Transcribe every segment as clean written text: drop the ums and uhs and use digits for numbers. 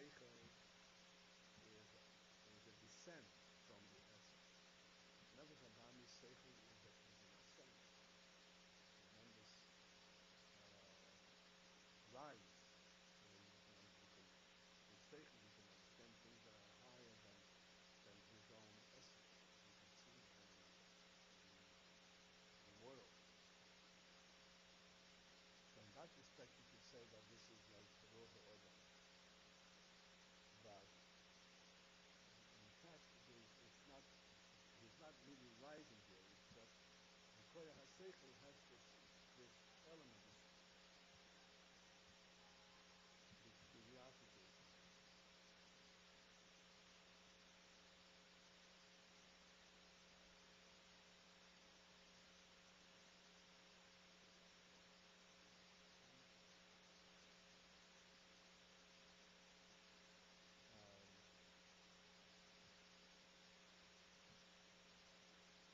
Seichel is a descent from the essence. Nefesh Abami Seichel is an ascent, tremendous rise. Because with Seichel you can understand things that are higher than his own essence. You can see the world. So in that respect you could say that this is like the Ruach HaOdam. But in fact it's not, he's not really rising there. It's just the Koyach HaSeichel has this element, this curiosity.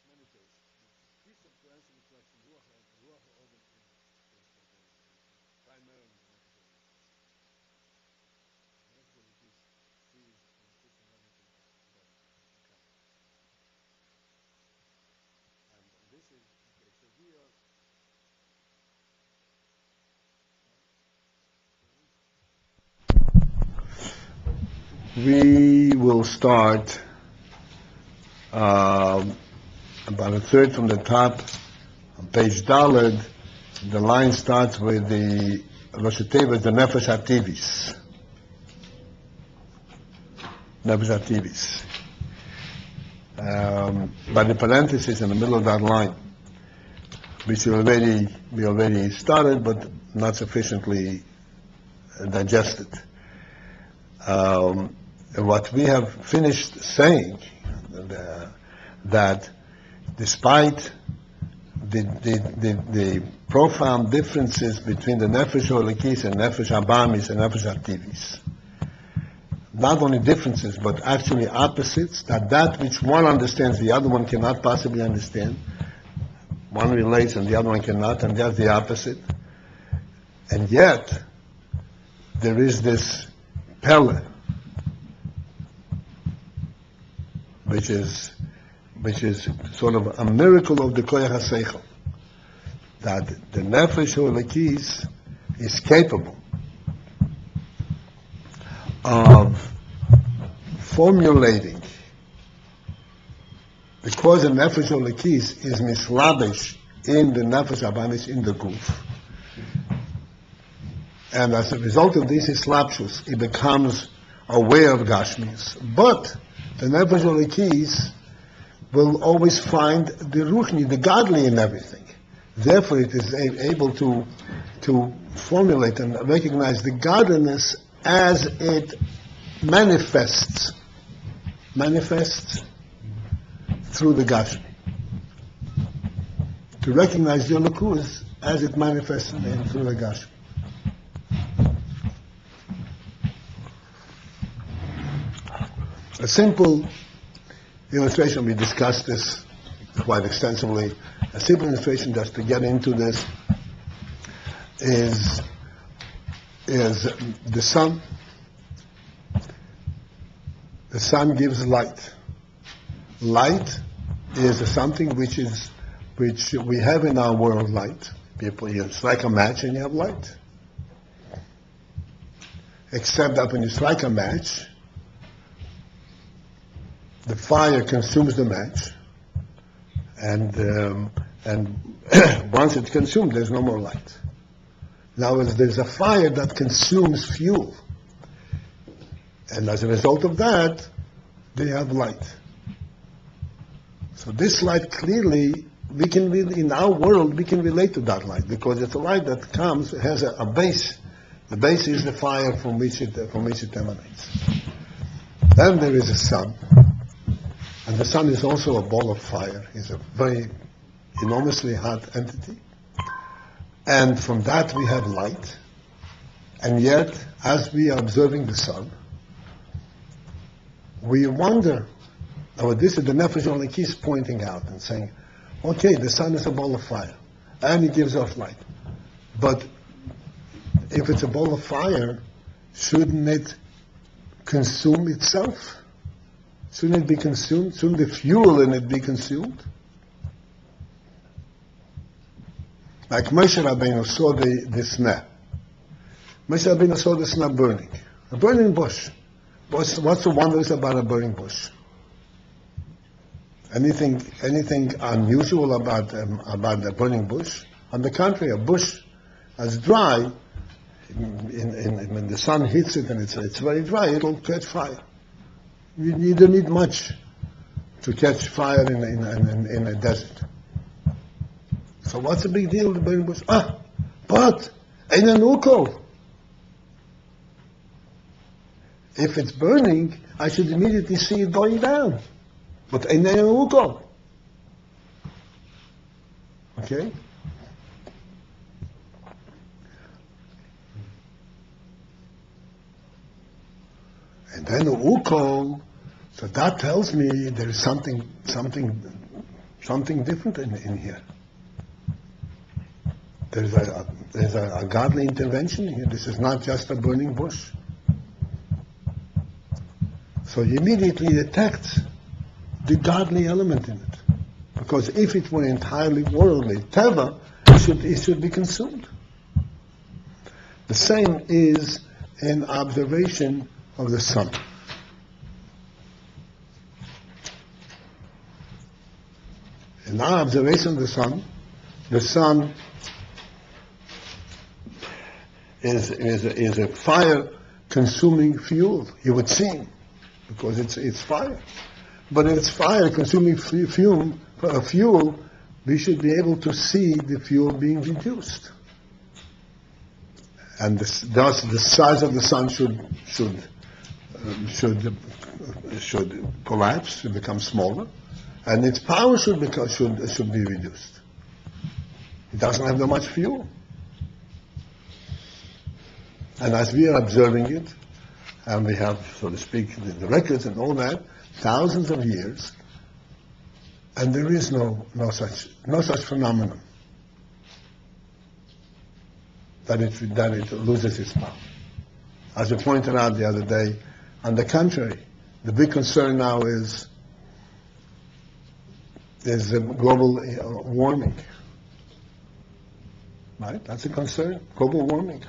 In any case, the piece of to answer the question, Ruach HaOdam is primarily the Nefesh HaElokis. The Nefesh HaElokis sees and puts on everything that comes. And this is, okay, so here, we will start about a third from the top on page Daled. The line starts with the Rosh Hashanah, the Nefesh HaTivis. Nefesh HaTivis. By the parenthesis in the middle of that line, which we already started, but not sufficiently digested. What we have finished saying, that despite the profound differences between the Nefesh HaElokis and Nefesh Abamis and Nefesh HaTivis, not only differences, but actually opposites, that which one understands, the other one cannot possibly understand. One relates and the other one cannot, and that's the opposite. And yet, there is this Pele, which is sort of a miracle of the Koyach HaSeichel, that the Nefesh HaElokis is capable of formulating, because the Nefesh HaElokis is mislabish in the Nefesh Abamis, in the Guf, and as a result of this islapshus, it becomes aware of Gashmis. But the Nefesh HaElokis will always find the Ruchni, the godly in everything. Therefore, it is able to formulate and recognize the godliness as it manifests through the Gashmi. To recognize the Elokus as it manifests through the Gashmi. A simple illustration, we discussed this quite extensively. A simple illustration just to get into this is the sun. The sun gives light. Light is something which we have in our world. Light. People, you strike a match and you have light. Except that when you strike a match, the fire consumes the match, and once it's consumed, there's no more light. Now, there's a fire that consumes fuel, and as a result of that, they have light. So this light clearly, we can really, in our world, we can relate to that light, because it's a light that comes, it has a base. The base is the fire from which it emanates. Then there is a sun. And the sun is also a ball of fire. It's a very enormously hot entity. And from that we have light. And yet, as we are observing the sun, we wonder, this is the Nefesh HaElokis pointing out and saying, okay, the sun is a ball of fire, and it gives off light. But if it's a ball of fire, shouldn't it consume itself? Shouldn't it be consumed? Shouldn't the fuel in it be consumed? Like Moshe Rabbeinu saw the sneh. Moshe Rabbeinu saw the sneh burning. A burning bush. What's so wondrous about a burning bush? Anything unusual about a burning bush? On the contrary, a bush that's dry, when the sun hits it and it's very dry, it'll catch fire. You don't need much to catch fire in a desert. So what's the big deal with the burning bush? But in an ukol. If it's burning, I should immediately see it going down. But in an ukol. Okay? And then the ukol, so that tells me there is something different in here. There's a godly intervention here. This is not just a burning bush. So you immediately detect the godly element in it. Because if it were entirely worldly, teva, it should be consumed. The same is an observation of the sun. In our observation of the sun is a fire-consuming fuel, you would think, because it's fire. But if it's fire-consuming fuel, we should be able to see the fuel being reduced. And thus the size of the sun should collapse, should become smaller, and its power should be reduced. It doesn't have that much fuel. And as we are observing it, and we have, so to speak, the records and all that, thousands of years, and there is no such phenomenon that it loses its power. As we pointed out the other day, on the contrary, the big concern now is global warming. Right? That's a concern, global warming.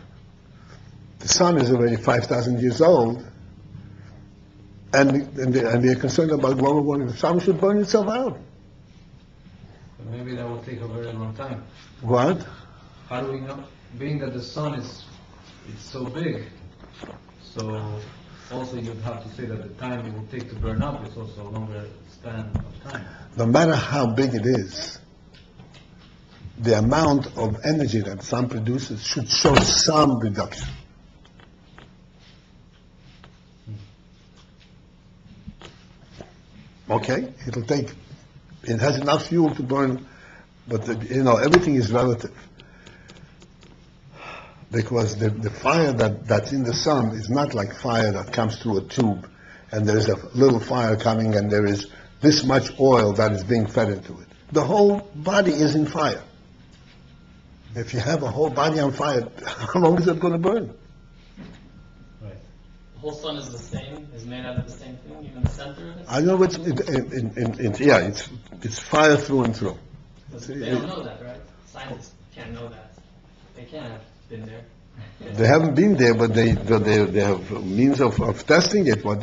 The sun is already 5,000 years old, and we are concerned about global warming. The sun should burn itself out. But maybe that will take a very long time. What? How do we know? Being that the sun it's so big, so also you'd have to say that the time it will take to burn up is also a longer span of time. No matter how big it is, the amount of energy that the sun produces should show some reduction. Okay, it has enough fuel to burn, but everything is relative. Because the fire that's in the sun is not like fire that comes through a tube, and there's a little fire coming and there is this much oil that is being fed into it. The whole body is in fire. If you have a whole body on fire, how long is it going to burn? Right. The whole sun is the same, is made out of the same thing, even the center of it? I know it's fire through and through. They don't know that, right? Scientists can't know that. They can't have been there. They haven't been there, but they have means of testing it. On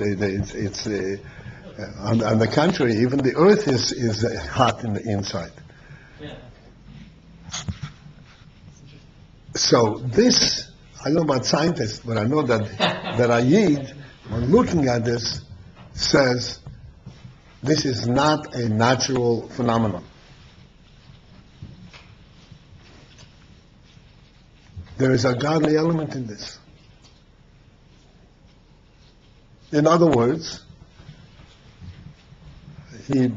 the contrary, even the earth is hot in the inside. Yeah. So this, I don't know about scientists, but I know that Ayid, when looking at this, says this is not a natural phenomenon. There is a godly element in this. In other words, he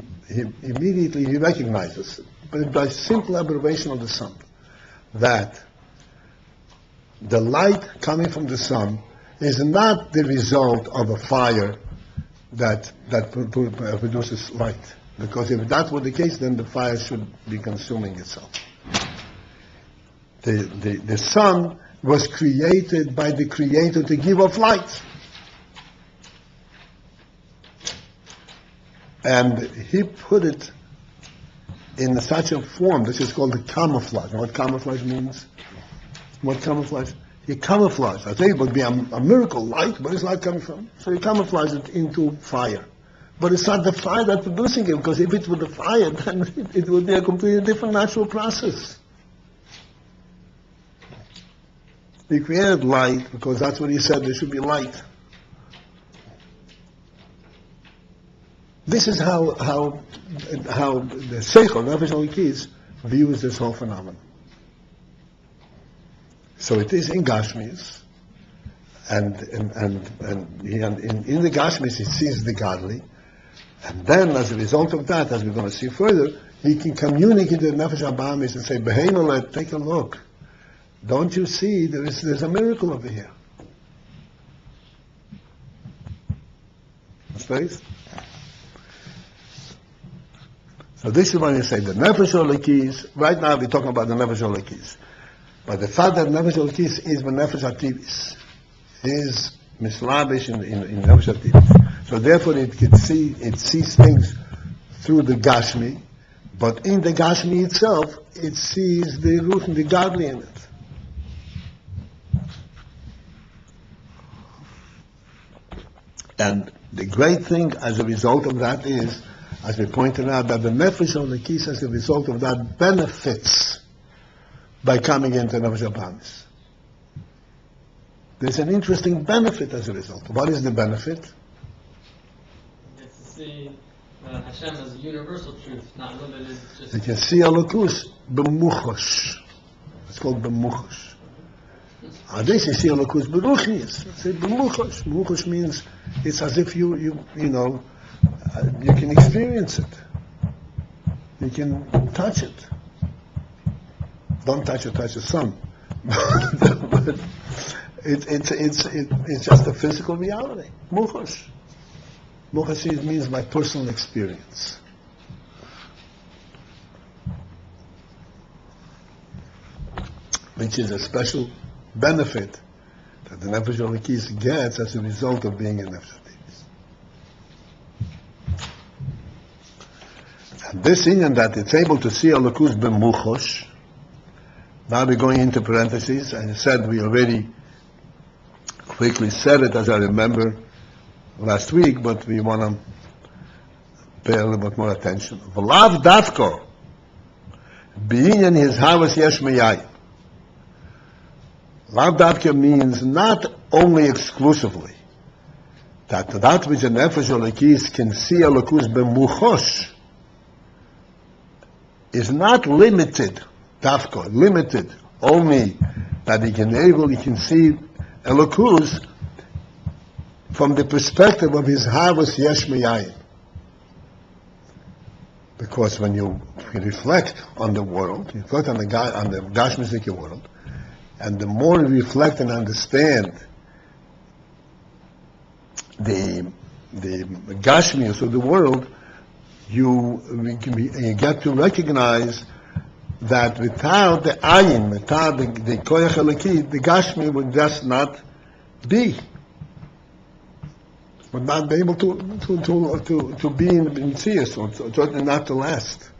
immediately recognizes, but by simple observation of the sun, that the light coming from the sun is not the result of a fire that produces light. Because if that were the case, then the fire should be consuming itself. The sun was created by the Creator to give off light. And he put it in such a form, this is called the camouflage. You know what camouflage means? What camouflage? He camouflaged. I think it would be a miracle light, where is light coming from? So he camouflaged it into fire. But it's not the fire that's producing it, because if it were the fire, then it would be a completely different natural process. He created light because that's what he said, there should be light. This is how the Seichel, Nefesh Elikis, views this whole phenomenon. So it is in Gashmis, and in the Gashmis he sees the godly, and then as a result of that, as we're going to see further, he can communicate to the Nefesh Abamis and say, Behemolet, take a look. Don't you see there's a miracle over here? Space? So this is when you say the Nefesh Elikis. Right now we're talking about the Nefesh Elikis. But the fact that Nefesh Elikis is the Nefesh Ativis, is mislabish in Nefesh Ativis. So therefore it sees things through the Gashmi, but in the Gashmi itself, it sees the root and the godly in it. And the great thing as a result of that is, as we pointed out, that the Nefesh Elikis as a result of that benefits by coming into Nefesh Abamis. There's an interesting benefit as a result. What is the benefit? It's to see Hashem as a universal truth, not limited just... You can see Elokus b'muchosh. It's called b'muchosh. This you see Elokus b'ruchnius. Say b'muchosh. B'muchosh means it's as if you can experience it. You can touch it. Don't touch it, touch the sun. But it's just a physical reality. Muchosh. Muchosh means my personal experience. Which is a special benefit that the Nefesh Elikis gets as a result of being in Nefesh Ativis. And this inyan that it's able to see Elokus b'muchosh. Now we're going into parentheses, and I said we already quickly said it as I remember last week, but we want to pay a little bit more attention. V'lav dafko, b'inyan his havas yesh meyayim. Lav dafka means not only exclusively that which a Nefesh Elikis can see Elokus b'muchosh is not limited. Dafka, limited, only that he can see Elokus from the perspective of his Havas Yesh Meyayim. Because when you reflect on the world, you reflect on the Gashmisik world, and the more you reflect and understand the Gashmius of the world, you get to recognize that without the ayin, without the koyach eliki, the gashmi would just not be, would not be able to be in tzias, or certainly not to last.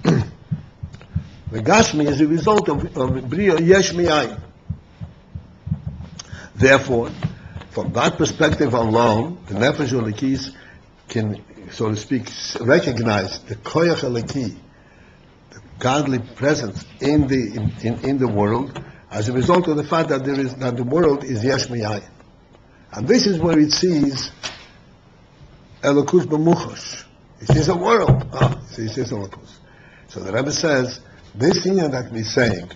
The gashmi is a result of bria yesh mi'ayin. Therefore, from that perspective alone, the Nefesh Elikis can, so to speak, recognize the koyach eliki, the godly presence in the world, as a result of the fact that that the world is yesh mi'ayin, and this is where it sees Elokus b'muchosh. It is a world. It is Elokus. So the Rebbe says this thing that we're saying,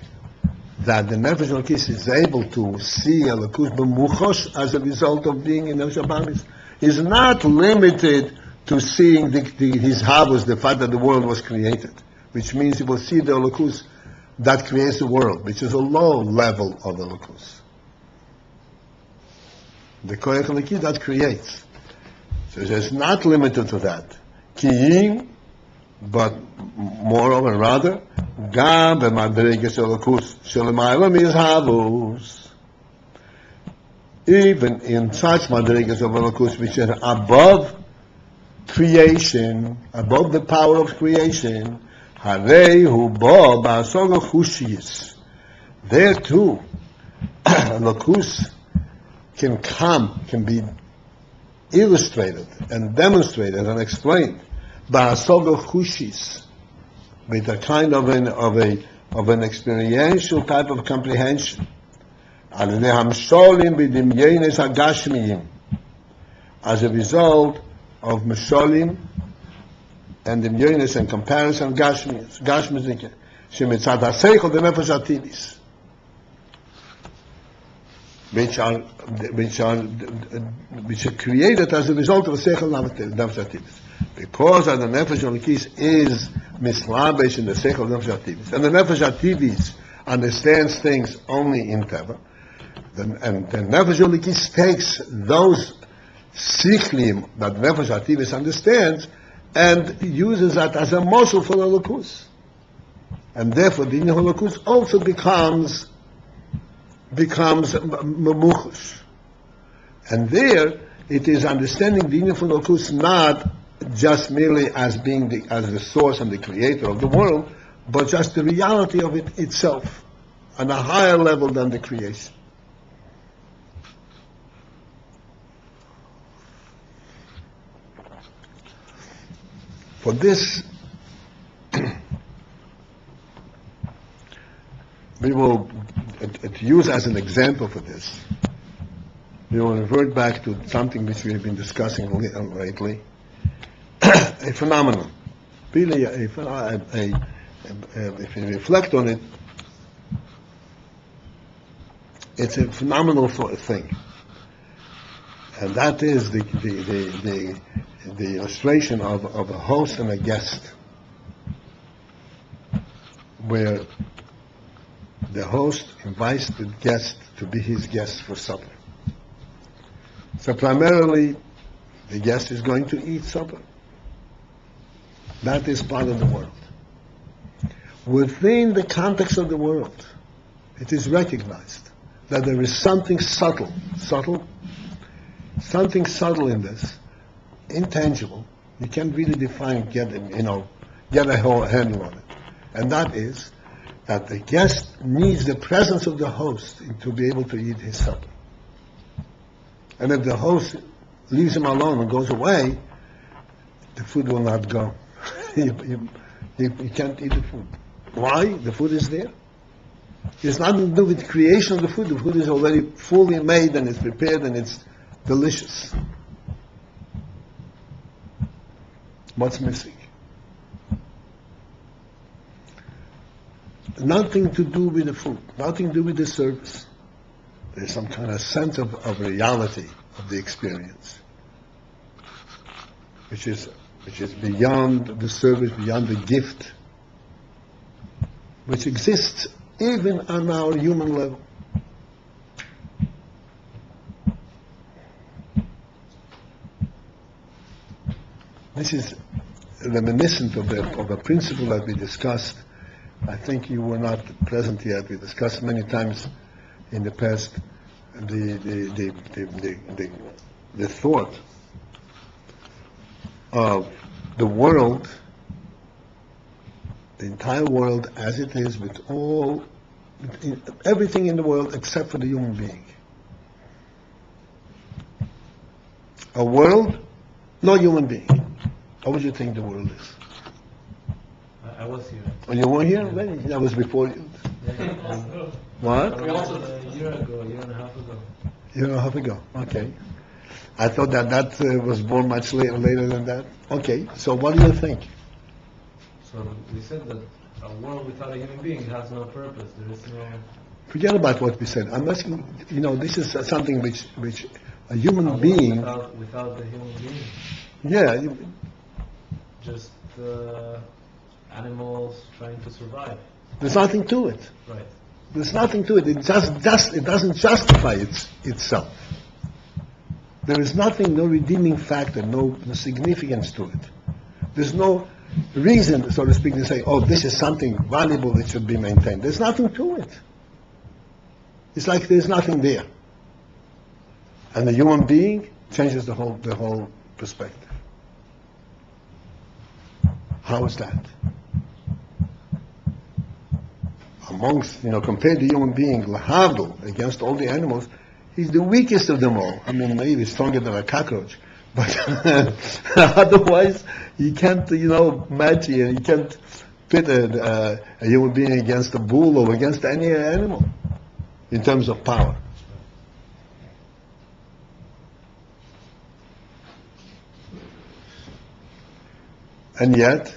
that the Nefesh Elikis is able to see Elokus b'muchosh as a result of being in Nefesh Abamis, is not limited to seeing his havos, the fact that the world was created, which means he will see the Elokus that creates the world, which is a low level of Elokus. The Koyach Eliki that creates. So it's not limited to that. Kiyim, but moreover, rather, Gam b'madreges Elokus shelemaylam is havos. even in such madrigas of Elokus which are above creation, above the power of creation, Harei hu bo ba'asogo chushiyis. There too, Elokus can be illustrated and demonstrated and explained ba'asogo chushis, with a kind of an experiential type of comprehension. As a result of Mesholim and Dimyonis and comparison Gashmizik, Shemitzad HaSeichel the Nefesh HaTivis, which are created as a result of the Seichel Nefesh HaTivis. Because the Nefesh HaTivis is mislabesh in the Seichel Nefesh HaTivis, and the Nefesh HaTivis understands things only in Teva, and the Nefesh HaTivis takes those Sichlim that Nefesh HaTivis understands and uses that as a moshel for the Elokus. And therefore the Elokus also becomes memuchush. And there it is understanding the Elokus not just merely as being as the source and the creator of the world, but just the reality of it itself on a higher level than the creation. For this, we will use as an example for this. We will revert back to something which we have been discussing lately, a phenomenon. Really, if you reflect on it, it's a phenomenal thing, and that is the illustration of a host and a guest, where the host invites the guest to be his guest for supper. So primarily, the guest is going to eat supper. That is part of the world. Within the context of the world, it is recognized that there is something subtle in this, intangible. You can't really define, get a whole handle on it. And that is that the guest needs the presence of the host to be able to eat his supper. And if the host leaves him alone and goes away, the food will not go. You can't eat the food. Why? The food is there. It's nothing to do with the creation of the food. The food is already fully made and it's prepared and it's delicious. What's missing? Nothing to do with the food, nothing to do with the service. There's some kind of sense of reality of the experience, which is beyond the service, beyond the gift, which exists even on our human level. This is reminiscent of a principle that we discussed. I think you were not present yet. We discussed many times in the past the thought of the world, the entire world as it is, with everything in the world except for the human being. A world, no human being. How would you think the world is? I was here. Oh, you weren't here? Well, that was before you. What? A year ago, a year and a half ago. Year and a half ago. Okay. I thought that was born much later than that. Okay. So what do you think? So we said that a world without a human being has no purpose. There is no. Forget about what we said. I'm asking. This is something which a human being. Without the human being. Yeah. Just animals trying to survive. There's nothing to it. Right. There's nothing to it. It doesn't justify itself. There is nothing, no redeeming factor, no significance to it. There's no reason, so to speak, to say, oh, this is something valuable that should be maintained. There's nothing to it. It's like there's nothing there. And the human being changes the whole perspective. How is that? Amongst, compared to human being, lahavdil, against all the animals, he's the weakest of them all. I mean, maybe stronger than a cockroach, but otherwise, you can't, match it. You can't pit a human being against a bull or against any animal in terms of power. And yet,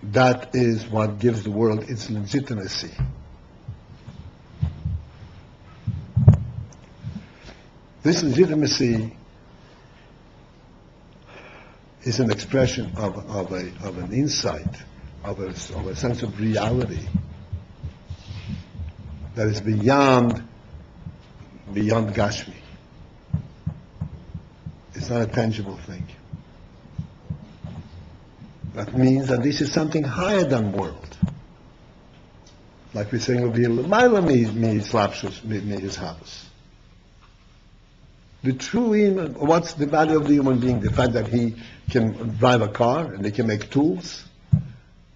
that is what gives the world its legitimacy. This legitimacy is an expression of an insight, of a sense of reality that is beyond Gashmi. It's not a tangible thing. That means that this is something higher than world. Like we're saying over here, L'mayla mi'slapshus mi'izhabus. The true, what's the value of the human being? The fact that he can drive a car and they can make tools.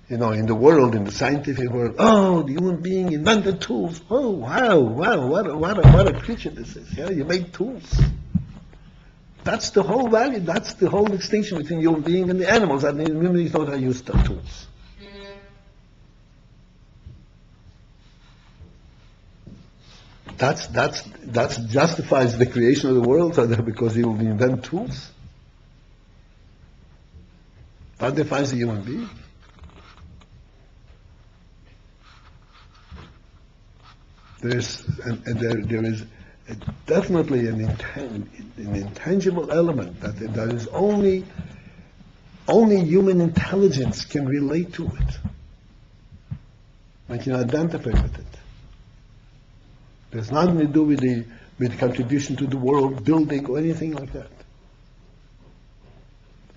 In the world, in the scientific world, the human being invented tools. Oh, wow, what a creature this is. Yeah, you make tools. That's the whole value. That's the whole distinction between human being and the animals. And the human beings don't use the tools. That justifies the creation of the world because he will invent tools. That defines the human being. There is definitely an intangible element that is only human intelligence can relate to it. And can identify with it. There's nothing to do with the contribution to the world building or anything like that.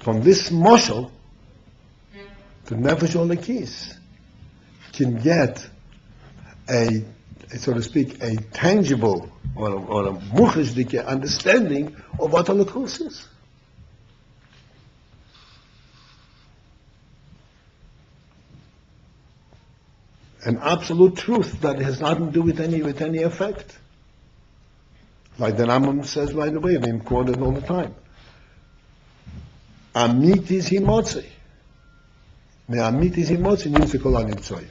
From this moshel, the nefesh olekis can get so to speak, a tangible or a muchashdike understanding of what Holocaust is. An absolute truth that has nothing to do with any effect. Like the Rambam says right away, we quote it all the time. Amit is himotzi. Amit is himotzi, nimtzikol anitzoi.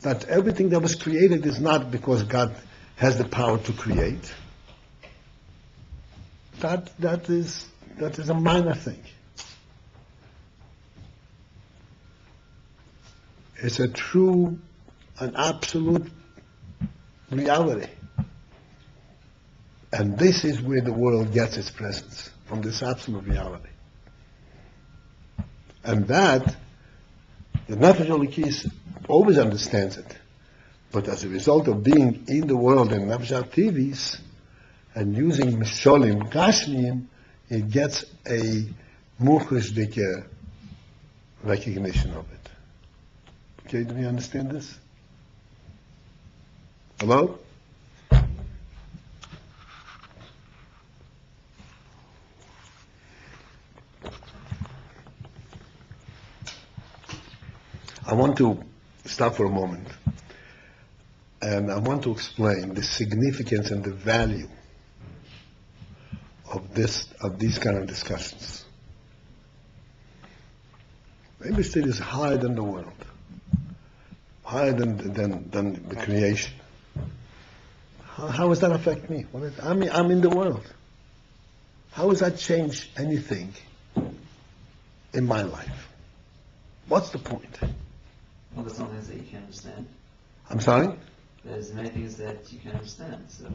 That everything that was created is not because God has the power to create. That is a minor thing. It's a true, an absolute reality. And this is where the world gets its presence, from this absolute reality. And that, the Nefesh Olekis always understands it. But as a result of being in the world in Nefesh HaTivis and using Misholim, Gashmim, it gets a muchashdike recognition of it. Okay, do we understand this? Hello? I want to stop for a moment, and I want to explain the significance and the value of these kind of discussions. Maybe it is higher than the world, higher than the creation. How does that affect me? I'm in the world. How does that change anything in my life? What's the point? Well, there's some things that you can't understand. I'm sorry? There's many things that you can't understand, so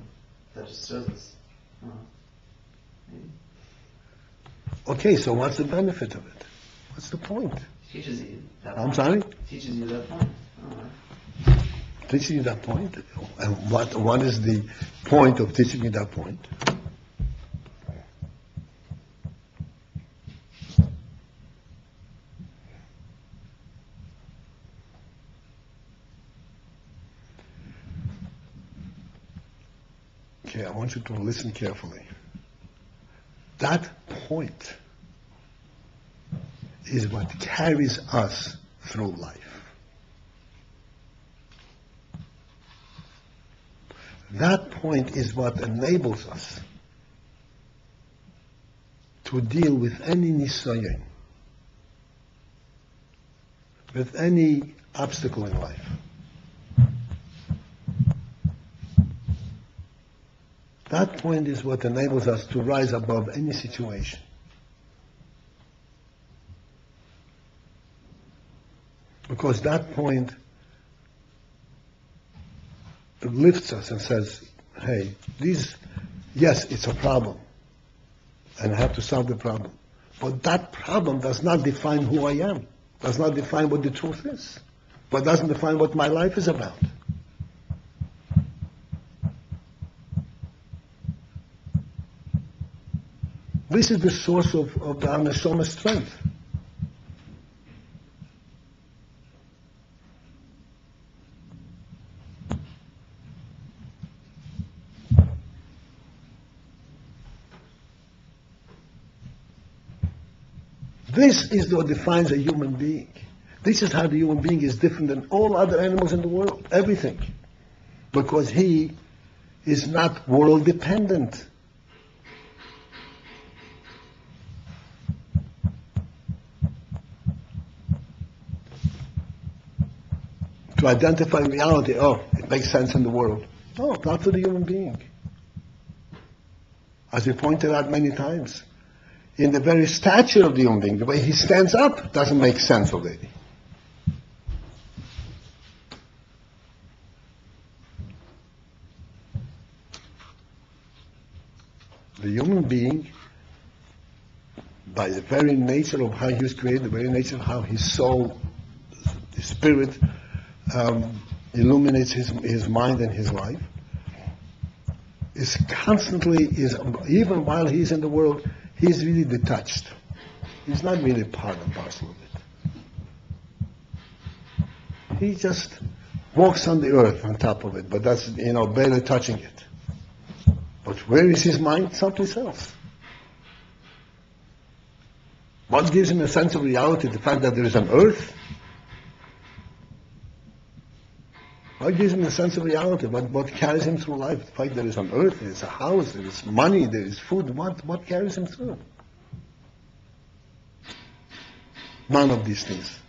that just serves us. Maybe. Okay, so what's the benefit of it? What's the point? Teaches you that I'm point. sorry? Teaches you that point. Alright. Teaching you that point? And what is the point of teaching me that point? Okay, I want you to listen carefully. That point is what carries us through life. That point is what enables us to deal with any nisayon, with any obstacle in life. That point is what enables us to rise above any situation. Because that point lifts us and says, hey, yes, it's a problem, and I have to solve the problem. But that problem does not define who I am, does not define what the truth is, but doesn't define what my life is about. This is the source of the Neshama strength. This is what defines a human being. This is how the human being is different than all other animals in the world, everything. Because he is not world dependent. To identify reality, it makes sense in the world. No, not to the human being. As we pointed out many times, in the very stature of the human being, the way he stands up doesn't make sense already. The human being, by the very nature of how he was created, the very nature of how his soul, his spirit, illuminates his mind and his life, is constantly, even while he's in the world, he's really detached. He's not really part and parcel of it. He just walks on the earth on top of it, but that's, barely touching it. But where is his mind? Someplace else. What gives him a sense of reality? The fact that there is an earth? What gives him a sense of reality? What carries him through life? The fact there is an earth, there is a house, there is money, there is food. What carries him through? None of these things.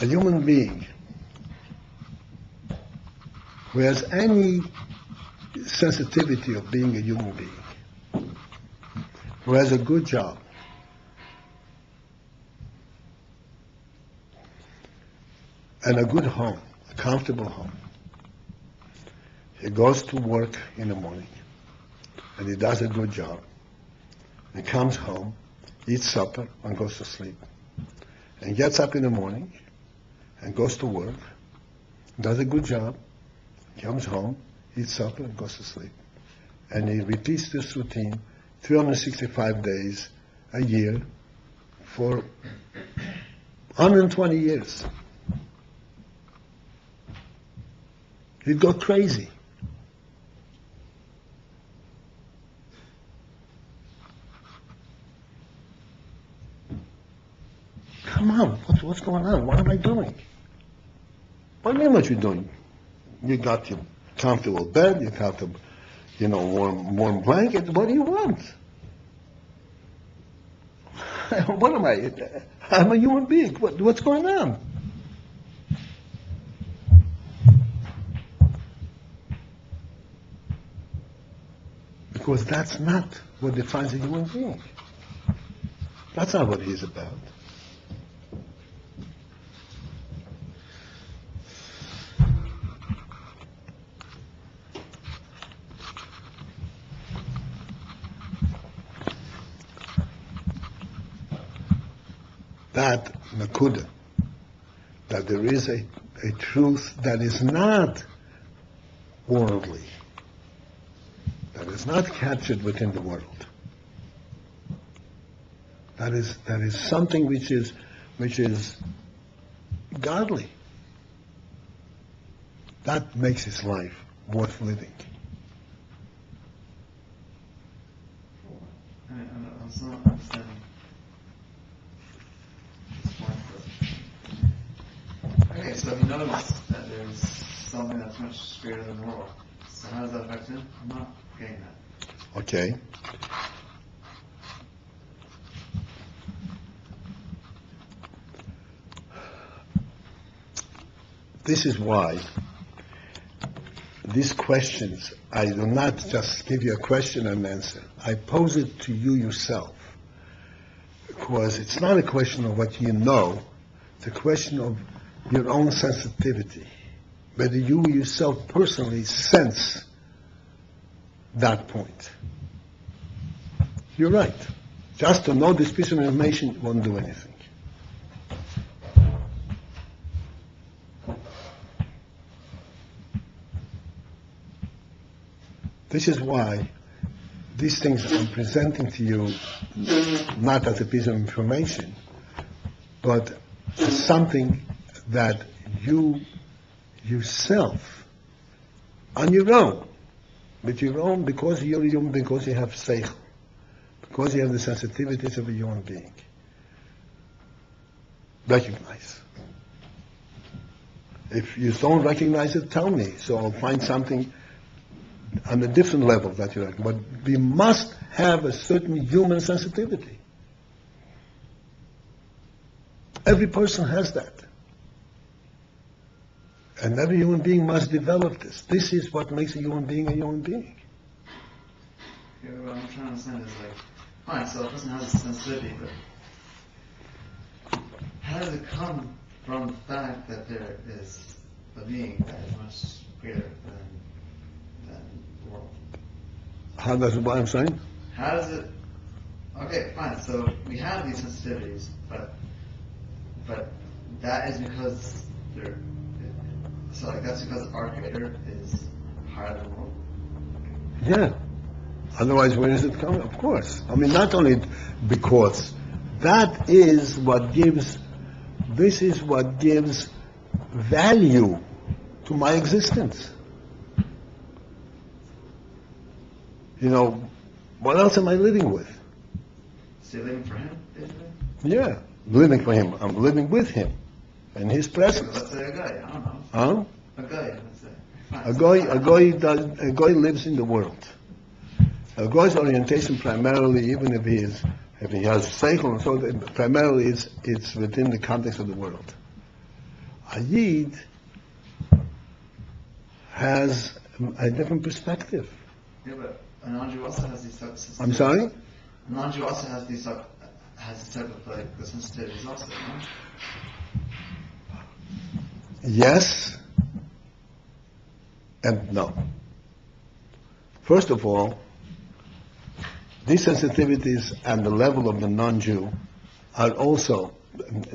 A human being who has any sensitivity of being a human being, who has a good job, and a good home, a comfortable home. He goes to work in the morning, and he does a good job. He comes home, eats supper, and goes to sleep. And gets up in the morning, and goes to work, does a good job, comes home, eats supper, and goes to sleep. And he repeats this routine 365 days a year for 120 years. He'd go crazy. Come on, what's going on? What am I doing? What do you mean what you're doing? You got your comfortable bed, you got the, warm blanket. What do you want? What am I? I'm a human being. What's going on? Because that's not what defines a human being. That's not what he's about. That nakuda, that there is a truth that is not worldly, that is not captured within the world. That is something which is godly. That makes his life worth living. I'm still not understanding this point. Okay, so he knows that there's something that's much greater than the world. So how does that affect him? I'm not getting that. Okay. This is why these questions, I do not just give you a question and answer. I pose it to you yourself. Because it's not a question of what you know, it's a question of your own sensitivity. Whether you yourself personally sense that point. You're right. Just to know this piece of information won't do anything. This is why these things I'm presenting to you not as a piece of information, but as something that you yourself, on your own, with your own, because you're human, because you have seichel, because you have the sensitivities of a human being, recognize. If you don't recognize it, tell me, so I'll find something on a different level that you like. But we must have a certain human sensitivity. Every person has that. And every human being must develop this. This is what makes a human being a human being. Okay, what I'm trying to understand is like, fine, so a person has a sensitivity, but how does it come from the fact that there is a being that is much greater than the world? How does what I'm saying? How does it? Okay, fine. So we have these sensitivities, but that is because they're. So like that's because our Creator is higher than the world. Yeah. Otherwise, where does it come? Of course. I mean, not only because that is what gives. This is what gives value to my existence. You know, what else am I living with? So you're living for Him, basically? Yeah, living for Him. I'm living with Him in His presence. Let's say a guy, I don't know. Huh? A guy, let's say. Fine. A guy lives in the world. A guy's orientation primarily, even if he has seichel and so, primarily it's within the context of the world. A yid has a different perspective. Yeah, but a non-Jew also has these types of. I'm sorry? A non-Jew also has these type of like the sensitivities also, no? Yes and no. First of all, these sensitivities and the level of the non-Jew are also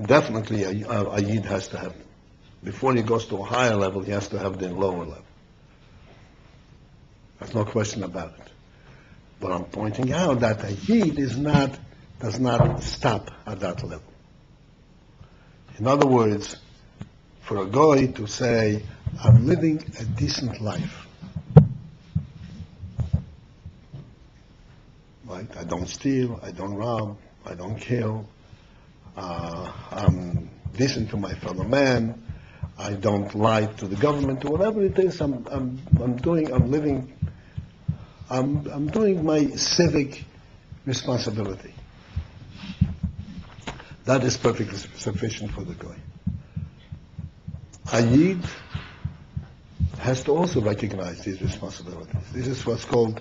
definitely a yid has to have them. Before he goes to a higher level, he has to have the lower level. There's no question about it. But I'm pointing out that a yid does not stop at that level. In other words, for a guy to say, I'm living a decent life. Right? I don't steal, I don't rob, I don't kill, I'm decent to my fellow man, I don't lie to the government, or whatever it is, I'm doing my civic responsibility. That is perfectly sufficient for the guy. A yid has to also recognize these responsibilities. This is what's called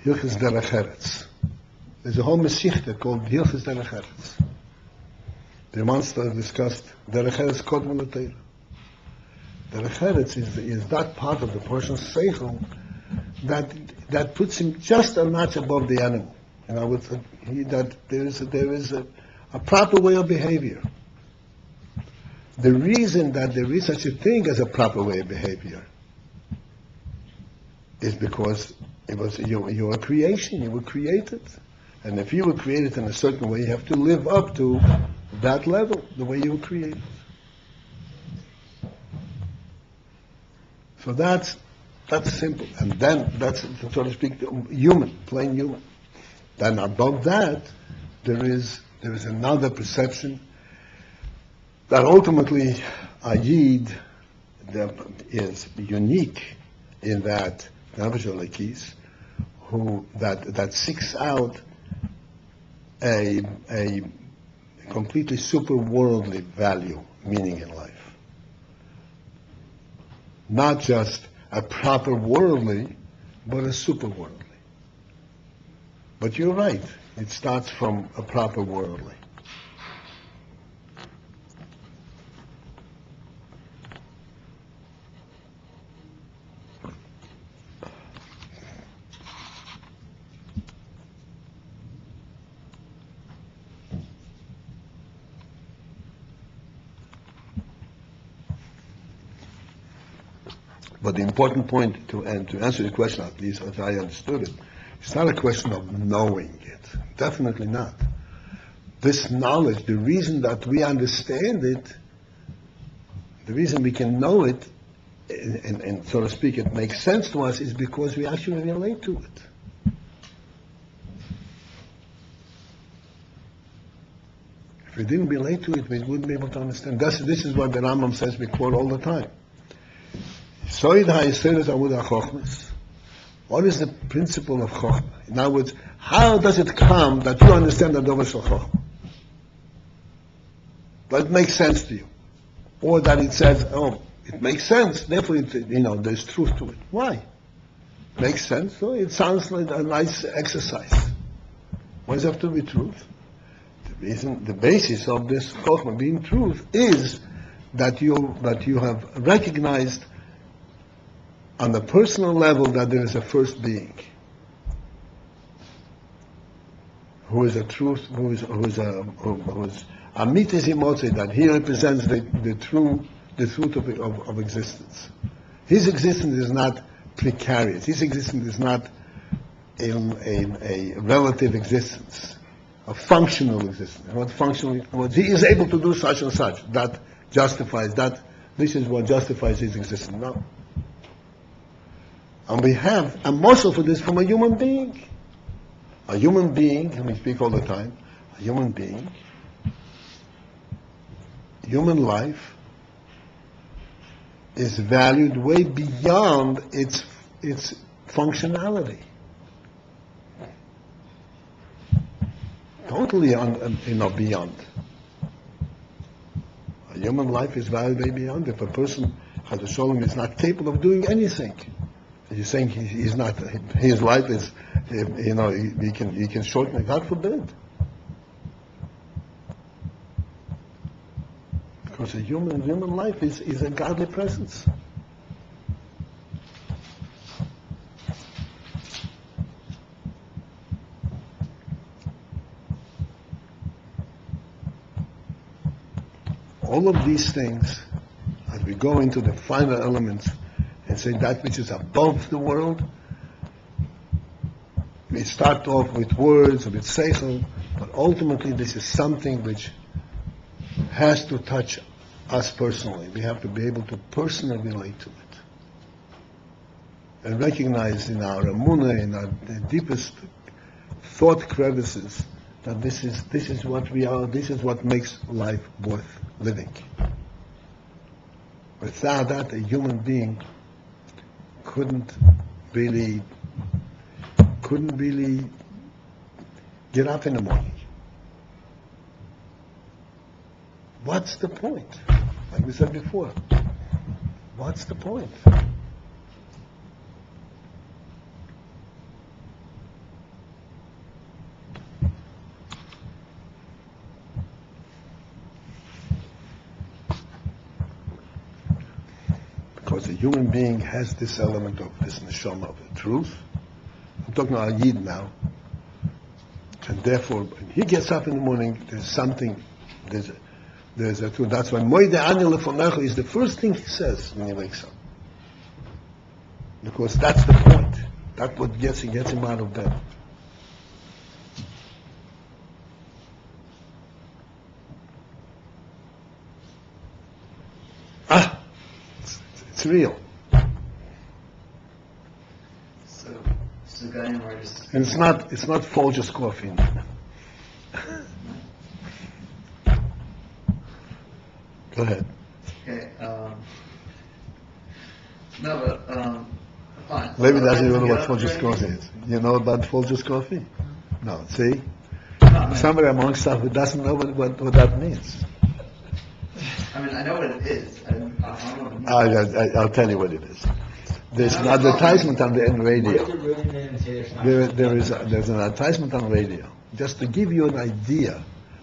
Hilchos Derech Eretz. There's a whole Mashiach called Hilchos Derech Eretz. The monster discussed Derech Eretz Kodma L'Teira. Derech Eretz is that part of the person's seichel that puts him just a notch above the animal. And I would think that there is a proper way of behavior. The reason that there is such a thing as a proper way of behavior is because it was your creation. You were created, and if you were created in a certain way, you have to live up to that level, the way you were created. So that's simple. And then that's, so to speak, human, plain human. Then above that, there is another perception that ultimately a Yid is unique in that Nefesh Elokis, who that seeks out a completely superworldly value, meaning in life. Not just a proper worldly, but a superworldly. But you're right, it starts from a proper worldly. But the important point to answer the question, at least as I understood it, it's not a question of knowing it. Definitely not. This knowledge, the reason that we understand it, the reason we can know it, and so to speak, it makes sense to us, is because we actually relate to it. If we didn't relate to it, we wouldn't be able to understand. This is what the Rambam says, we quote all the time. What is the principle of Chokhmah? In other words, how does it come that you understand the Dover Shel Chokhmah? That makes sense to you. Or that it says, oh, it makes sense, therefore there's truth to it. Why? Makes sense, so it sounds like a nice exercise. Why does it have to be truth? The basis of this Chokhmah being truth is that you have recognized on the personal level that there is a first being who is a truth, who is Amitis Imotze, that he represents the truth of existence. His existence is not precarious. His existence is not a relative existence, a functional existence. He is able to do such and such. That justifies that. This is what justifies his existence. No. And we have a muscle for this from a human being. A human being, and we speak all the time, a human being, human life is valued way beyond its functionality. Totally beyond. A human life is valued way beyond. If a person, Chas v'Sholom, is not capable of doing anything, you're saying he's not, his life is, he can shorten it, God forbid. Because a human life is a godly presence. All of these things, as we go into the final elements, and say that which is above the world, we start off with words, with seichel, but ultimately this is something which has to touch us personally. We have to be able to personally relate to it. And recognize in our emunah, in our deepest thought crevices, that this is what we are, this is what makes life worth living. Without that, a human being couldn't really get up in the morning. What's the point? Like we said before, what's the point? Because a human being has this element of this neshama of the truth. I'm talking about a Yid now. And therefore, when he gets up in the morning, there's something, there's a truth. That's why Moide Ani Lefonecha is the first thing he says when he wakes up. Because that's the point. That's what gets him out of bed. It's real. And it's not Folgers coffee. Go ahead. Okay, no, but, fine. Maybe So doesn't I even know get what up for Folgers any coffee reason. is. You know about Folgers coffee? No, see? No, I mean- Somebody amongst us who doesn't know what that means. I mean, I know what it is. I don't know what it means. I'll tell you what it is. There's an advertisement on the radio. There's an advertisement on radio, just to give you an idea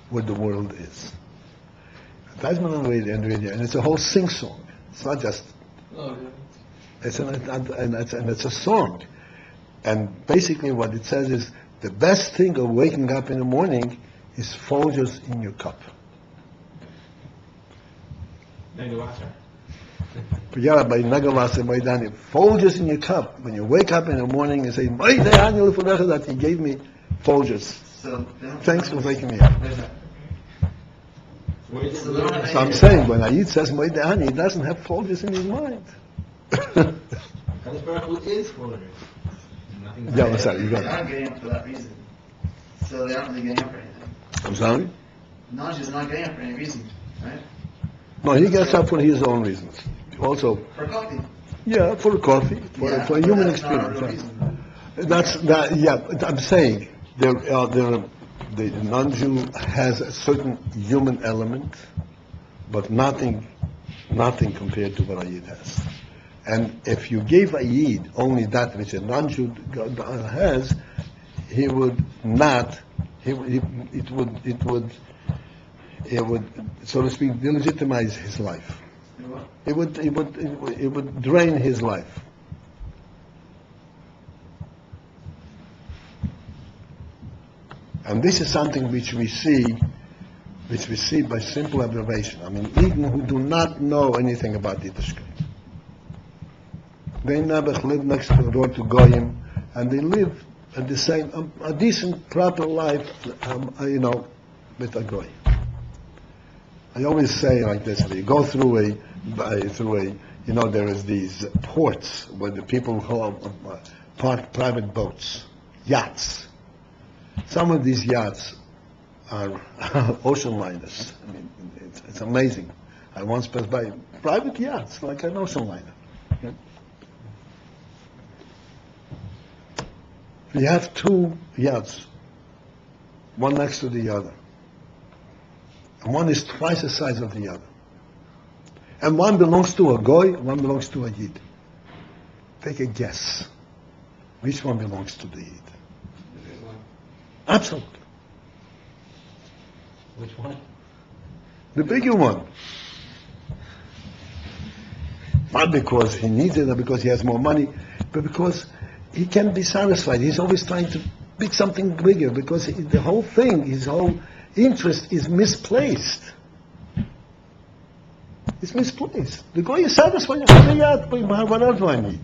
what the world is. Advertisement on radio, and it's a whole sing-song. It's not just, it's a song. And basically what it says is, the best thing of waking up in the morning is Folgers in your cup. Forget about Nagavasa Maidani. Folgers in your cup. When you wake up in the morning and say, that he gave me Folgers. So, they don't- Thanks for waking me up. So they don't have So I'm any- saying, when Ayid says Maidani, he doesn't have Folgers in his mind. Yeah, I'm sorry, you They got it. aren't getting up for that reason. So they aren't really getting up for anything. I'm sorry? Knowledge is not getting up for any reason, right? No, he gets up for his own reasons. Also, For coffee. yeah, for a coffee, for Yeah, a but human that's not a real experience. reason. Yeah, but I'm saying, the non-Jew has a certain human element, but nothing compared to what Ayid has. And if you gave Ayid only that which a non-Jew has, he would not, it would, so to speak, delegitimize his life. You know what? It would drain his life. And this is something which we see by simple observation. I mean, even who do not know anything about Yiddishkeit. They never live next door to Goyim, and they live at the same, a decent, proper life, with a Goy. I always say like this: you go through a, there is these ports where the people park private boats, yachts. Some of these yachts are ocean liners. I mean, it's amazing. I once passed by private yachts like an ocean liner. Okay? You have two yachts, one next to the other. And one is twice the size of the other. And one belongs to a Goy, one belongs to a Yid. Take a guess. Which one belongs to the Yid? Absolutely. Which one? The bigger one. Not because he needs it or because he has more money, but because he can't be satisfied. He's always trying to pick something bigger because the whole thing, his whole interest is misplaced. It's misplaced. The guy is satisfied with the yacht, but what else do I need?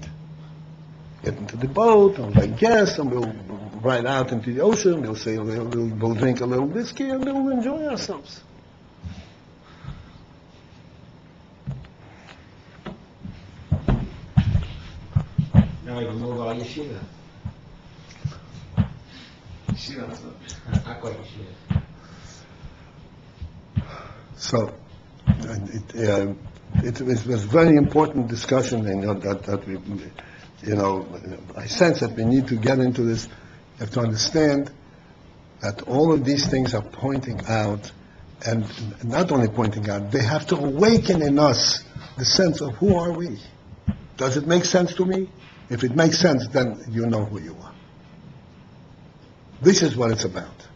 Get into the boat, and buy gas, and we'll ride out into the ocean, we'll say, we'll drink a little whiskey, and we'll enjoy ourselves. Now we can move all yeshiva. Shiva, that's what- Aqua yeshiva. So, it was a very important discussion, and that we, I sense that we need to get into this. You have to understand that all of these things are pointing out, and not only pointing out, they have to awaken in us the sense of who are we. Does it make sense to me? If it makes sense, then you know who you are. This is what it's about.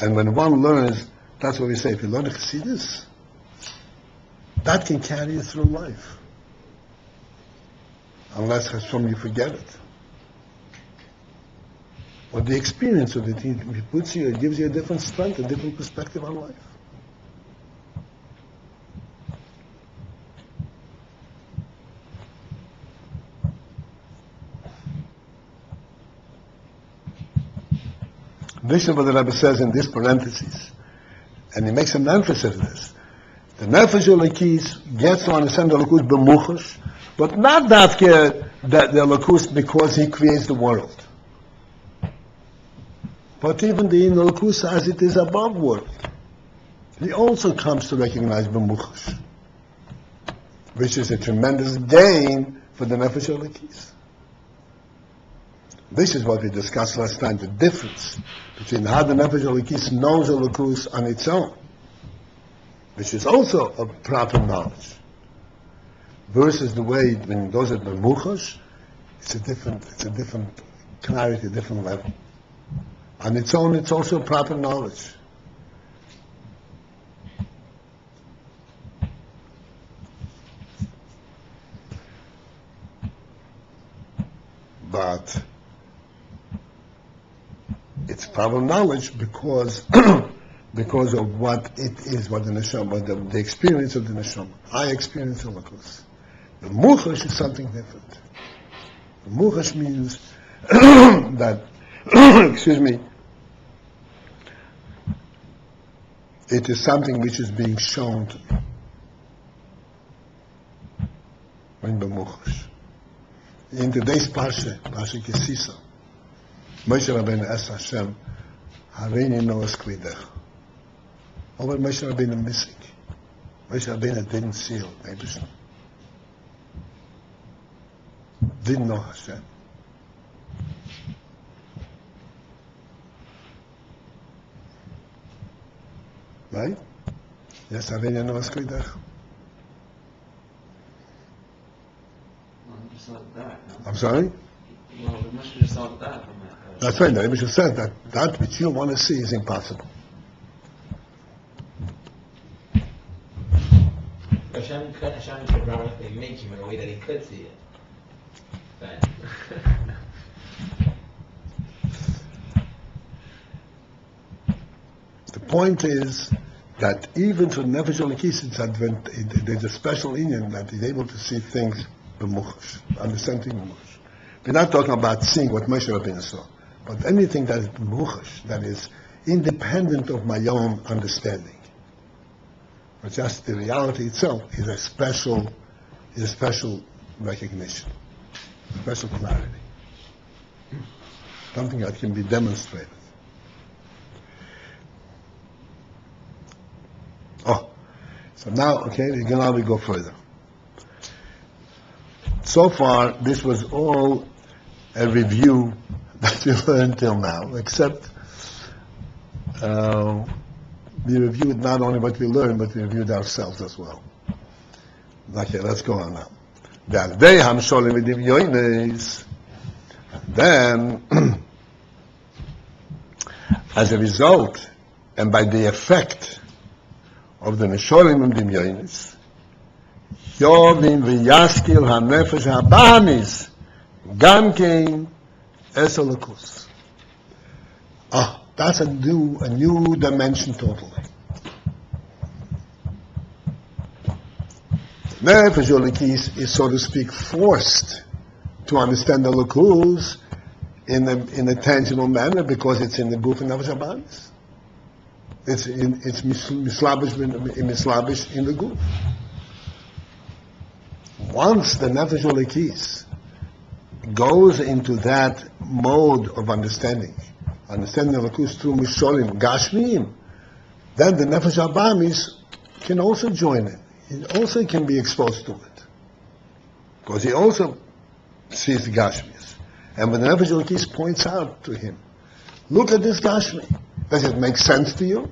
And when one learns, that's what we say, if you learn to see this, that can carry you through life. Unless from you forget it. Or the experience of it, it puts you, it gives you a different strength, a different perspective on life. This is what the Rebbe says in this parenthesis. And he makes an emphasis of this. The Nefesh Elokis gets to understand the Elokus b'muchas, but not dafke the Elokus because he creates the world. But even the Elokus as it is above world, he also comes to recognize B'muchash, which is a tremendous gain for the Nefesh Elokis. This is what we discussed last time, the difference between how the Nefesh Elokis knows Elokus on its own, which is also a proper knowledge, versus the way when it goes at B'muchash, it's a different clarity, a different level. On its own, it's also proper knowledge. But it's proper knowledge because because of what it is, what the neshama, the experience of the neshama. I experience Elokus. The muchash is something different. The muchash means that, excuse me, it is something which is being shown to me. When the muchash. In today's Parsha Kisisa, Moshe Rabbeinu asked Hashem, Hareini noas kvidecha. Over Moshe Rabbeinu missing. Moshe Rabbeinu didn't seal Eibusha. Didn't know Hashem. Right? Yes, Hareini noas kvidecha. I'm sorry? Well, we must have just saw that. That's right. The Rebbe said that which you want to see is impossible. Hashem could ironically make him in a way that he could see it. But the point is that even for Nefesh Elokis, there's a special Indian that is able to see things b'muchash, understand things b'muchash. We're not talking about seeing what Moshe Rabbeinu saw, but anything that is b'muchash, that is independent of my own understanding. But just the reality itself is a special recognition, a special clarity. Something that can be demonstrated. Oh, so now, okay, now we go further. So far, this was all a review that we learned till now, except we reviewed not only what we learned, but we reviewed ourselves as well. Okay, let's go on now. Then, as a result, and by the effect of the Nesholim and Dimyonis, Yovim v'yaskil ha'nefesh ha'bahamis gam kein es Elokus. That's a new dimension totally. Nefesh Elokis is, so to speak, forced to understand the Elokus in a tangible manner because it's in the guf and nefesh ha'bahamis. It's mislabish in the guf. Once the Nefesh Elokis goes into that mode of understanding Elokus through Misholim, Gashmiim, then the Nefesh Abamis can also join in. He also can be exposed to it. Because he also sees the Gashmis. And when the Nefesh Elokis points out to him, look at this Gashmi. Does it make sense to you?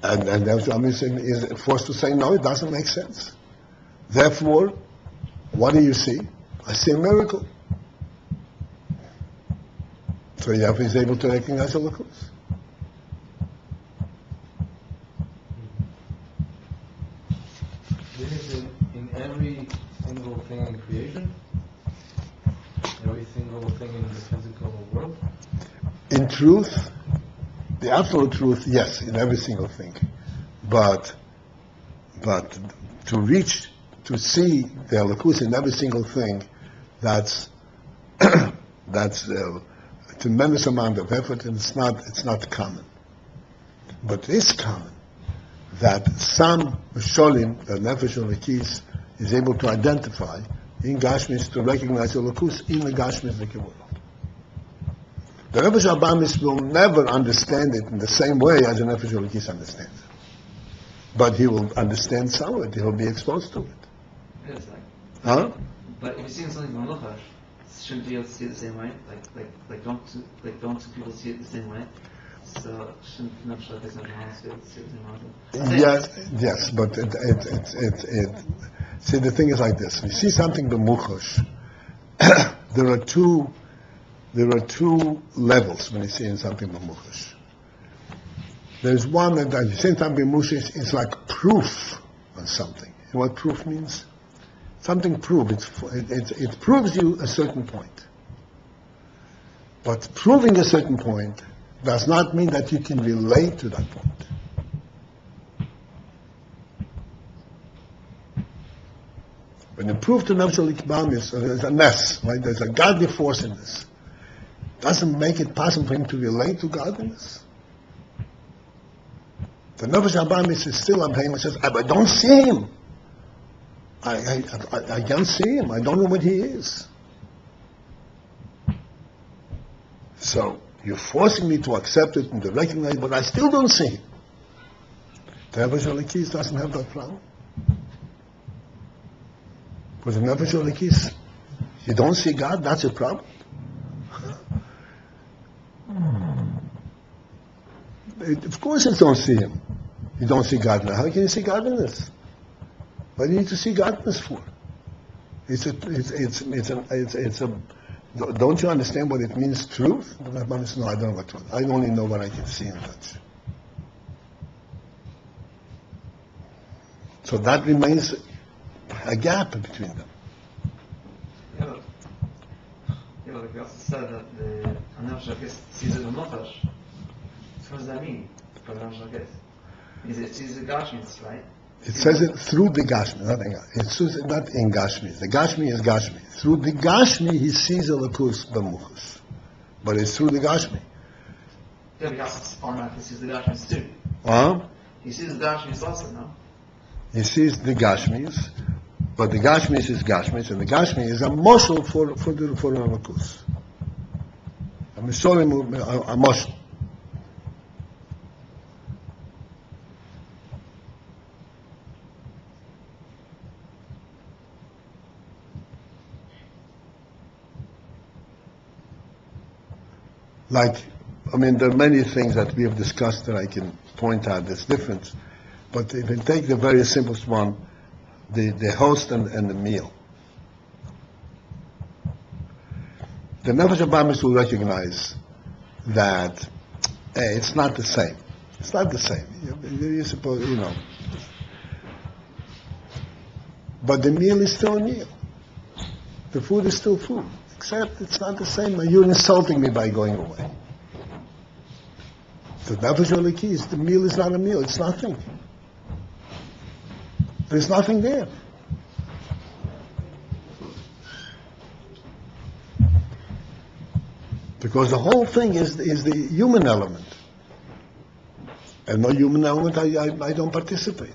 And the Nefesh Abamis is forced to say, no, it doesn't make sense. Therefore, what do you see? I see a miracle. So Yahweh is able to recognize Elokus. This is in every single thing in creation? Every single thing in the physical world? In truth, the absolute truth, yes, in every single thing. But to see the Elokus in every single thing, that's a tremendous amount of effort, and it's not common. But it is common that some Misholim, the Nefesh Elokis, is able to identify in Gashmis to recognize Elokus in the Gashmis world. The Nefesh Abamis will never understand it in the same way as the Nefesh Elokis understands it. But he will understand some of it, he will be exposed to it. It's like, Huh? but if you're seeing something from Luchash, shouldn't you be able to see it the same way? Don't people see it the same way? So shouldn't Nefesh Elokis and Nefesh see it the same way? Yes, but see, the thing is like this. When you see something b'muchash, there are two levels when you see something b'muchash. There's one that you see something b'muchash is like proof on something. You know what proof means? Something proved. It proves you a certain point. But proving a certain point does not mean that you can relate to that point. When you prove to Nefesh Elokis there's a ness, right? There's a godly force in this. Doesn't make it possible for him to relate to godliness. The Nefesh Abamis is still on him and says, I don't see him. I can't see him. I don't know what he is. So you're forcing me to accept it and to recognize, but I still don't see him. The Nefesh Elokis doesn't have that problem. Because the Nefesh Elokis, you don't see God, that's a problem. Of course you don't see him. You don't see God. How can you see godliness? What do you need to see godliness for? Don't you understand what it means, truth? No, I don't know what truth. I only know what I can see and touch. So that remains a gap between them. Yeah, but we also said that the Nefesh Elokis sees it in Luchash. So what does that mean for the Nefesh Elokis? It sees the Gashmis, right? It says it through the Gashmi, not in Gashmi. The Gashmi is Gashmi. Through the Gashmi, he sees Elokus b'muchus. But it's through the Gashmi. Yeah, but he also automatically sees the Gashmis too. He sees the Gashmis also, no? He sees the Gashmis, but the Gashmis is Gashmis, and the Gashmi is a moshel for Elokus. A moshel. There are many things that we have discussed that I can point out that's different. But if you take the very simplest one, the host and the meal. The Nefesh Abamis will recognize that it's not the same. It's not the same. You suppose, But the meal is still a meal. The food is still food. Except it's not the same. You're insulting me by going away. The Nefesh Elokis, the meal is not a meal. It's nothing. There's nothing there. Because the whole thing is the human element. And no human element, I don't participate.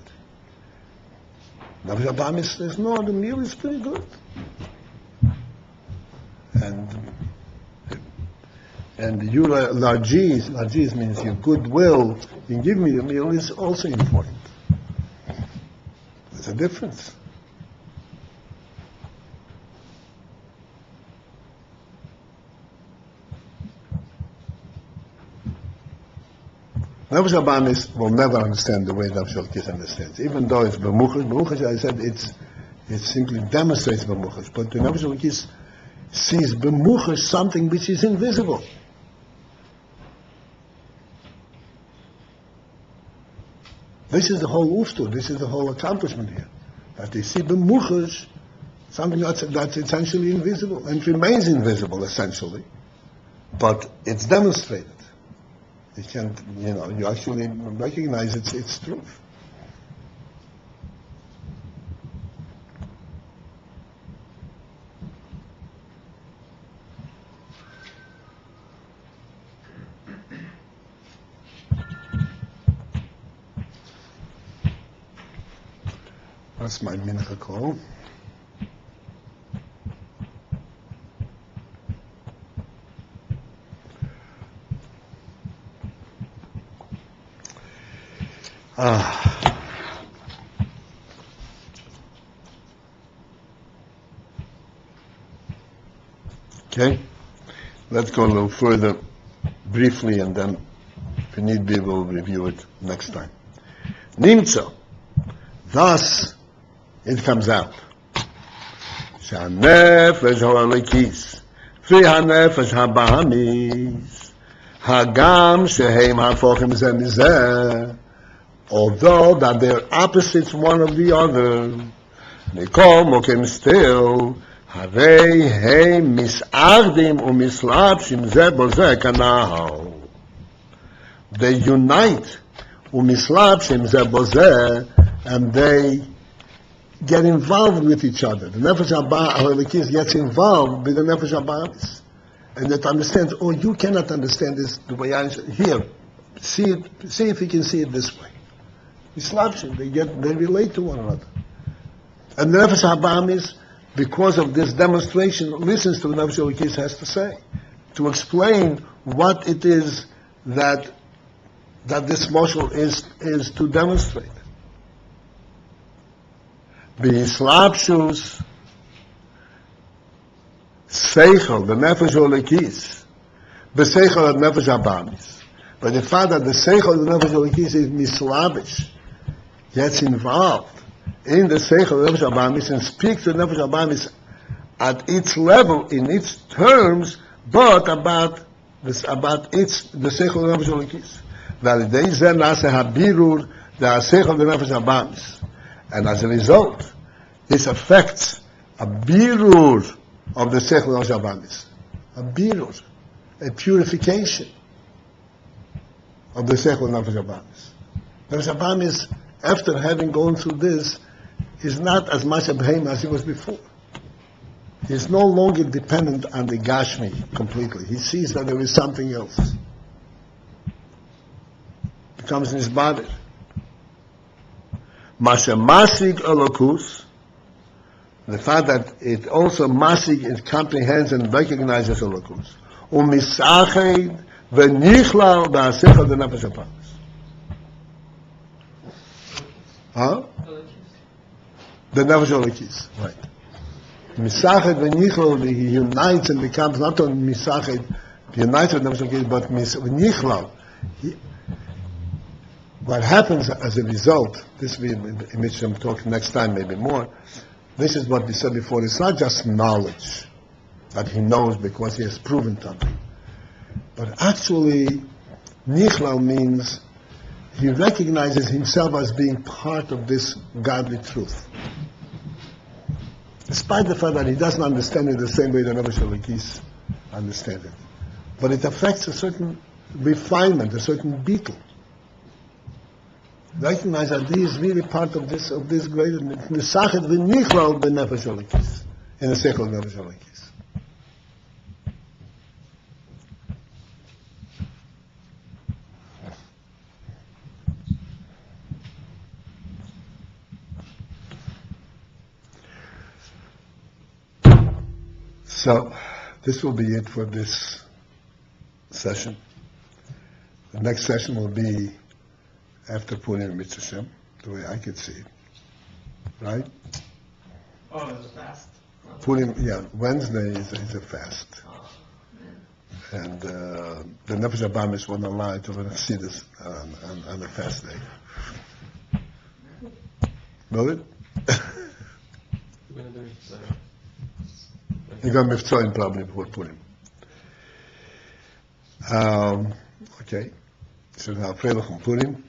Nefesh Abamis says, no, the meal is pretty good. And your largis means your goodwill in giving me the meal is also important. There's a difference. Nefesh Abamis will never understand the way Nefesh Elokis understands. Even though it's b'muchash, I said it simply demonstrates b'muchash. But the Nefesh Elokis sees b'muchash something which is invisible. This is the whole uftu, this is the whole accomplishment here. That they see b'muchash something that's essentially invisible, and remains invisible essentially, but it's demonstrated. You can't, you actually recognize its truth. That's my mincha call. Ah. Okay, let's go a little further briefly, and then if we need be, we'll review it next time. Nimtza. Thus, it comes out. שהנפש ההליקיס והנפש הבאמיס הגם שהם הפוכים זה מזה, although that they're opposites one of the other, מכל מוקים still, הרי הם מסערדים ומסלבשים זה בזה כנ"ל. They unite ומסלבשים זה בזה, and they get involved with each other. The Nefesh HaElikis gets involved with the Nefesh HaBamis. And it understands, oh, you cannot understand this the way I understand. Here, see if you can see it this way. Mislabshim, they relate to one another. And the Nefesh HaBamis, because of this demonstration, listens to what the Nefesh HaElikis has to say, to explain what it is that this moshel is to demonstrate. B'yislapshus seichel, the nefesh holekis, b'seichel the nefesh habamis. But the fact that the seichel of the nefesh holekis is mislabish, gets involved in the seichel of the nefesh habamis and speaks to the nefesh habamis at its level, in its terms, but about the seichel of the nefesh holekis. V'alidei zeh nase habirur the seichel of the nefesh habamis. And as a result, this affects a birur of the seichel of Shabamis, a birur, a purification of the seichel of Shabamis. The Shabamis, after having gone through this, is not as much a behemoth as he was before. He is no longer dependent on the Gashmi completely. He sees that there is something else. It comes in his body. Masig Elokus, the fact that it also Masig, it comprehends and recognizes Elokus. Umisached v'nichlal b'asechel the nefesh habamis. Huh? The nefesh Elokus, right. Misached v'nichlal, he unites and becomes not only Misached, unites with the nefesh Elokus, but v'nichlal. What happens as a result, this we will talk next time, maybe more. This is what we said before. It's not just knowledge that he knows because he has proven something, but actually, nichlal means he recognizes himself as being part of this godly truth, despite the fact that he doesn't understand it the same way the Nefesh HaElikis understand it. But it affects a certain refinement, a certain beetle. Recognize that he is really part of this greater Nisachet v'nichlal b'nefesh HaElikis, in the seichel of Nefesh HaElikis. So, this will be it for this session. The next session will be after Purim Mitzvah Shem, the way I could see it. Right? Oh, it's a fast. Purim, yeah, Wednesday is a fast. And the Nefesh Habamis won't allow to see this on a fast day. Will it? We're going to do it. You got Miftzayim probably before Purim. Okay. So now Freilich on Purim.